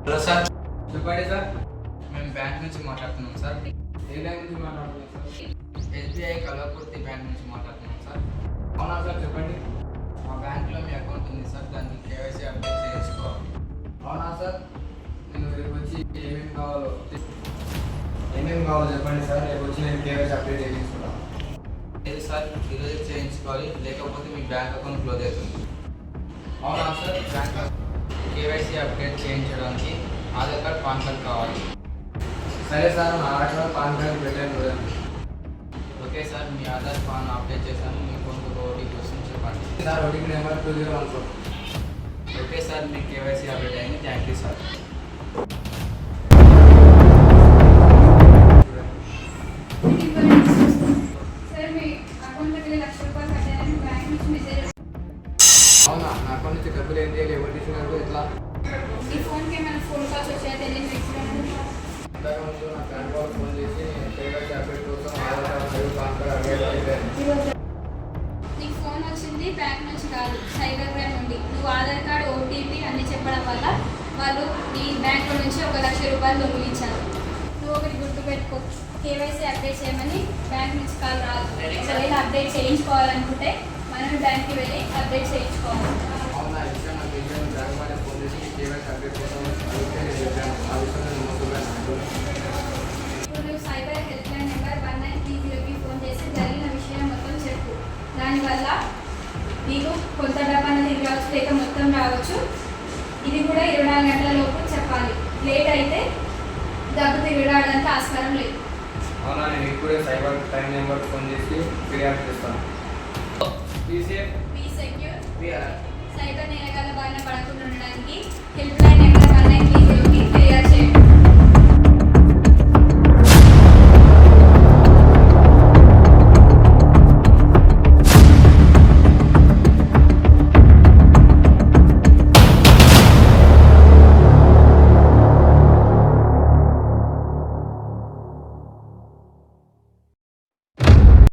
Hello sir, చెప్పండి sir. మేము bank నుంచి మాట్లాడుతున్నాం సార్. ఏ బ్యాంక్ నుంచి మాట్లాడుతున్నారు సార్? ఎస్బీఐ కల్వకుర్తి బ్యాంక్ నుంచి మాట్లాడుతున్నాం సార్. అవునా సార్, చెప్పండి. మా బ్యాంక్లో మీ అకౌంట్ ఉంది సార్, దానికి కేవైసీ అప్డేట్ చేయించుకోవాలి. అవునా సార్, నేను రేపు వచ్చి ఏమేమి కావాలో చెప్పండి సార్. రేపు వచ్చి నేను కేవైసీ అప్డేట్ చేయించుకుంటాను. లేదు సార్, ఈరోజు చేయించుకోవాలి, లేకపోతే మీ బ్యాంక్ అకౌంట్ క్లోజ్ అవుతుంది. అవునా సార్, బ్యాంక్ కేవైసీ అప్డేట్ చేయించడానికి ఆధార్ కార్డ్, పాన్ కార్డ్ కావాలి. సరే సార్, నా ఆధార్ కార్డ్ పాన్ కార్డ్ పెట్టాను చూడండి. ఓకే సార్, మీ ఆధార్ పాన్ అప్డేట్ చేశాను. మీ ఫోన్కి ఓటీపీ వస్తుంది, చెప్పండి. Sir, OTP number 2014. Okay sir, మీ కేవైసీ అప్డేట్ అయింది. Thank you sir. అవునా, నా అకౌంట్ నుంచి డబ్బులు ఏం చేయాలి, ఎవరు తీసుకున్నారు, ఎట్లా? ఇంతకు ముందు నా బ్యాంక్ వాళ్ళకి ఫోన్ చేసి కేవైసీ అప్డేట్ కోసం ఆధార్ కార్డ్ మరియు పాన్ కార్డ్ అడిగారు. నీకు ఫోన్ వచ్చింది బ్యాంక్ నుంచి కాదు, సైబర్ క్రైమ్ నుండి. నువ్వు ఆధార్ కార్డ్, ఓటీపీ అన్ని చెప్పడం వల్ల వాళ్ళు నీ బ్యాంకులో నుంచి 1,00,000 రూపాయలు దొంగిలించారు. నువ్వు ఒకటి గుర్తుపెట్టుకో, కేవైసీ అప్డేట్ చేయమని బ్యాంక్ నుంచి కాల్ రాదు. ఒకవేళ అప్డేట్ చేయించుకోవాలనుకుంటే మనం బ్యాంక్కి వెళ్ళి అప్డేట్ చేయించుకోవాలి. అవునా, ఈ విషయం నాకు తెలియదు. బ్యాంక్ వాళ్ళకి ఫోన్ చేసి కేవైసీ అప్డేట్ కోసం అడిగితే నేను చెప్పాను. ఆ విషయం నేను నమ్మకం. ఇప్పుడు నువ్వు సైబర్ హెల్ప్ లైన్ నెంబర్ 1930కి ఫోన్ చేసి జరిగిన విషయం మొత్తం చెప్పు. దానివల్ల నీకు కొంత డబ్బు అనేది తిరిగి రావచ్చు, లేక మొత్తం రావచ్చు. ఇది కూడా 24 గంటల లోపు చెప్పాలి. లేట్ అయితే డబ్బు తిరిగి రావడానికి ఆస్కారం లేదు. అవునా, నేను ఇప్పుడే సైబర్ క్రైమ్ నెంబర్ ఫోన్ చేసి ఫిర్యాదు చేస్తాను. Be secure. సైబర్ నేర